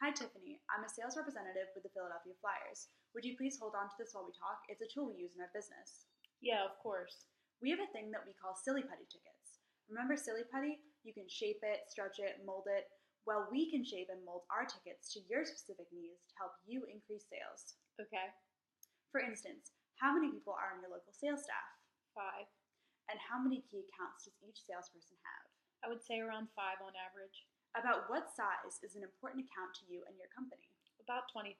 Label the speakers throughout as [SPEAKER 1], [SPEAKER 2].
[SPEAKER 1] Hi, Tiffany. I'm a sales representative with the Philadelphia Flyers. Would you please hold on to this while we talk? It's a tool we use in our business.
[SPEAKER 2] Yeah, of course.
[SPEAKER 1] We have a thing that we call silly putty tickets. Remember silly putty? You can shape it, stretch it, mold it. Well, we can shape and mold our tickets to your specific needs to help you increase sales.
[SPEAKER 2] Okay.
[SPEAKER 1] For instance, how many people are on your local sales staff?
[SPEAKER 2] 5.
[SPEAKER 1] And how many key accounts does each salesperson have?
[SPEAKER 2] I would say around 5 on average.
[SPEAKER 1] About what size is an important account to you and your company?
[SPEAKER 2] About 20,000.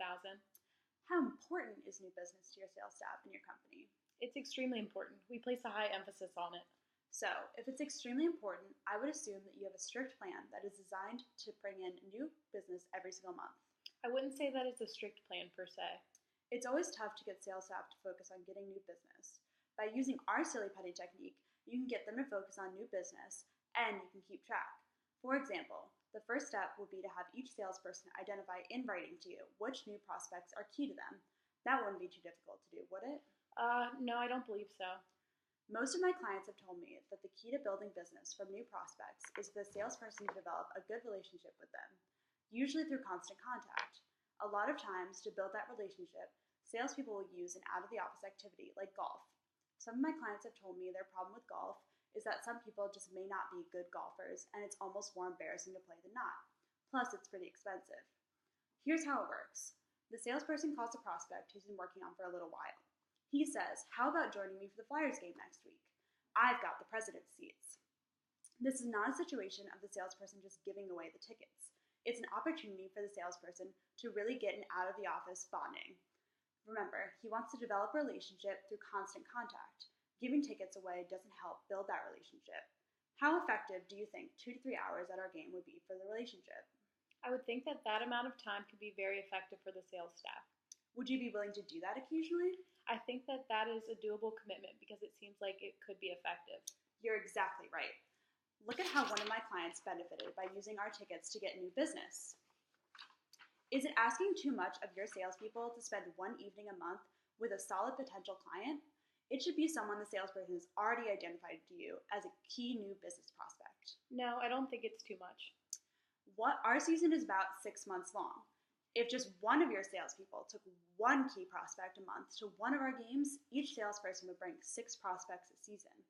[SPEAKER 1] How important is new business to your sales staff and your company?
[SPEAKER 2] It's extremely important. We place a high emphasis on it.
[SPEAKER 1] So, if it's extremely important, I would assume that you have a strict plan that is designed to bring in new business every single month.
[SPEAKER 2] I wouldn't say that it's a strict plan per se.
[SPEAKER 1] It's always tough to get sales staff to focus on getting new business. By using our silly putty technique, you can get them to focus on new business and you can keep track. For example, the first step would be to have each salesperson identify in writing to you which new prospects are key to them. That wouldn't be too difficult to do, would it?
[SPEAKER 2] No, I don't believe so.
[SPEAKER 1] Most of my clients have told me that the key to building business from new prospects is for the salesperson to develop a good relationship with them, usually through constant contact. A lot of times, to build that relationship, salespeople will use an out-of-the-office activity like golf. Some of my clients have told me their problem with golf is that some people just may not be good golfers and it's almost more embarrassing to play than not. Plus, it's pretty expensive. Here's how it works. The salesperson calls a prospect who's been working on for a little while. He says, "How about joining me for the Flyers game next week? I've got the president's seats." This is not a situation of the salesperson just giving away the tickets. It's an opportunity for the salesperson to really get an out-of-the-office bonding. Remember, he wants to develop a relationship through constant contact. Giving tickets away doesn't help build that relationship. How effective do you think 2 to 3 hours at our game would be for the relationship?
[SPEAKER 2] I would think that that amount of time could be very effective for the sales staff.
[SPEAKER 1] Would you be willing to do that occasionally?
[SPEAKER 2] I think that that is a doable commitment because it seems like it could be effective.
[SPEAKER 1] You're exactly right. Look at how one of my clients benefited by using our tickets to get new business. Is it asking too much of your salespeople to spend one evening a month with a solid potential client? It should be someone the salesperson has already identified to you as a key new business prospect.
[SPEAKER 2] No, I don't think it's too much.
[SPEAKER 1] Our season is about 6 months long. If just one of your salespeople took one key prospect a month to one of our games, each salesperson would bring 6 prospects a season.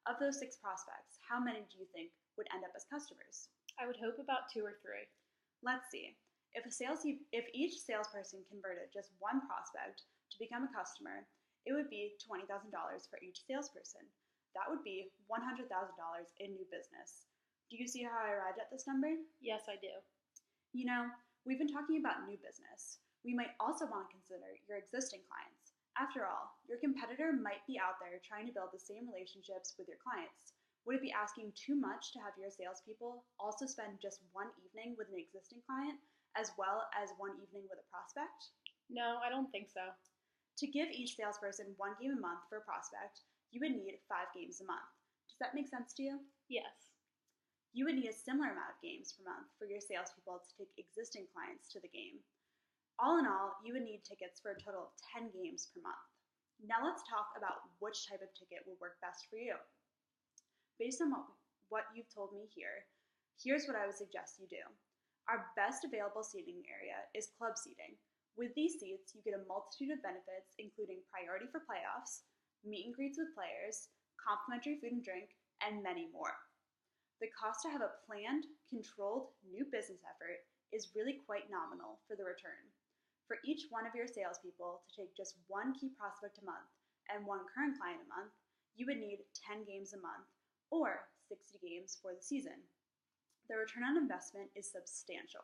[SPEAKER 1] Of those 6 prospects, how many do you think would end up as customers?
[SPEAKER 2] I would hope about 2 or 3.
[SPEAKER 1] Let's see. If each salesperson converted just one prospect to become a customer, it would be $20,000 for each salesperson. That would be $100,000 in new business. Do you see how I arrived at this number?
[SPEAKER 2] Yes, I do.
[SPEAKER 1] You know, we've been talking about new business. We might also want to consider your existing clients. After all, your competitor might be out there trying to build the same relationships with your clients. Would it be asking too much to have your salespeople also spend just one evening with an existing client as well as one evening with a prospect?
[SPEAKER 2] No, I don't think so.
[SPEAKER 1] To give each salesperson one game a month for a prospect, you would need 5 games a month. Does that make sense to you?
[SPEAKER 2] Yes.
[SPEAKER 1] You would need a similar amount of games per month for your salespeople to take existing clients to the game. All in all, you would need tickets for a total of 10 games per month. Now let's talk about which type of ticket will work best for you. Based on what you've told me here, here's what I would suggest you do. Our best available seating area is club seating. With these seats, you get a multitude of benefits, including priority for playoffs, meet and greets with players, complimentary food and drink, and many more. The cost to have a planned, controlled new business effort is really quite nominal for the return. For each one of your salespeople to take just one key prospect a month and one current client a month, you would need 10 games a month or 60 games for the season. The return on investment is substantial.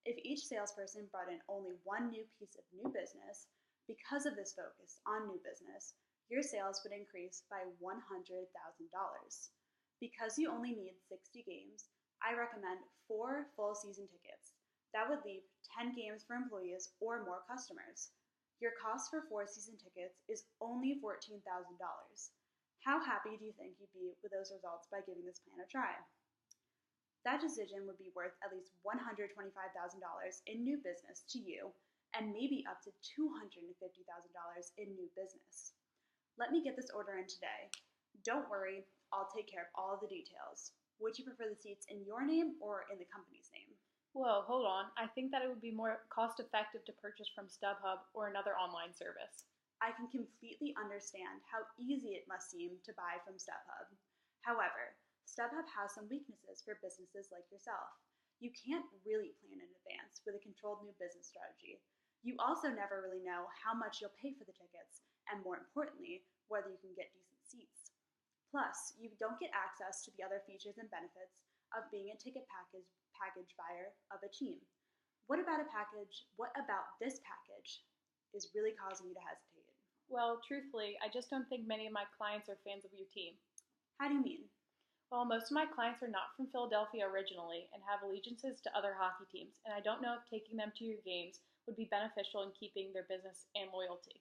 [SPEAKER 1] If each salesperson brought in only one new piece of new business, because of this focus on new business, your sales would increase by $100,000. Because you only need 60 games, I recommend 4 full season tickets. That would leave 10 games for employees or more customers. Your cost for 4 season tickets is only $14,000. How happy do you think you'd be with those results by giving this plan a try? That decision would be worth at least $125,000 in new business to you and maybe up to $250,000 in new business. Let me get this order in today. Don't worry, I'll take care of all of the details. Would you prefer the seats in your name or in the company's name?
[SPEAKER 2] Whoa, hold on. I think that it would be more cost effective to purchase from StubHub or another online service.
[SPEAKER 1] I can completely understand how easy it must seem to buy from StubHub. However, StubHub has some weaknesses for businesses like yourself. You can't really plan in advance with a controlled new business strategy. You also never really know how much you'll pay for the tickets, and more importantly, whether you can get decent seats. Plus, you don't get access to the other features and benefits of being a package buyer of a team. What about this package is really causing you to hesitate?
[SPEAKER 2] Well, truthfully, I just don't think many of my clients are fans of your team.
[SPEAKER 1] How do you mean?
[SPEAKER 2] Well, most of my clients are not from Philadelphia originally and have allegiances to other hockey teams, and I don't know if taking them to your games would be beneficial in keeping their business and loyalty.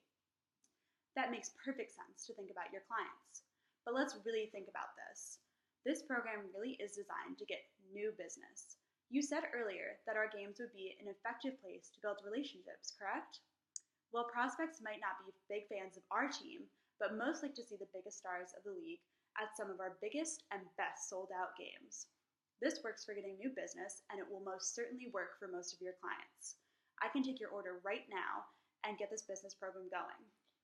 [SPEAKER 1] That makes perfect sense to think about your clients. But let's really think about this. This program really is designed to get new business. You said earlier that our games would be an effective place to build relationships, correct? Well, prospects might not be big fans of our team, but most like to see the biggest stars of the league at some of our biggest and best sold out games. This works for getting new business, and it will most certainly work for most of your clients. I can take your order right now and get this business program going.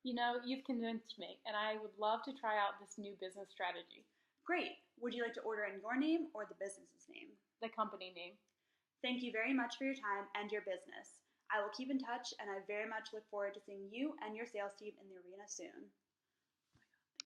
[SPEAKER 2] You know, you've convinced me, and I would love to try out this new business strategy.
[SPEAKER 1] Great! Would you like to order in your name or the business's name?
[SPEAKER 2] The company name.
[SPEAKER 1] Thank you very much for your time and your business. I will keep in touch, and I very much look forward to seeing you and your sales team in the arena soon.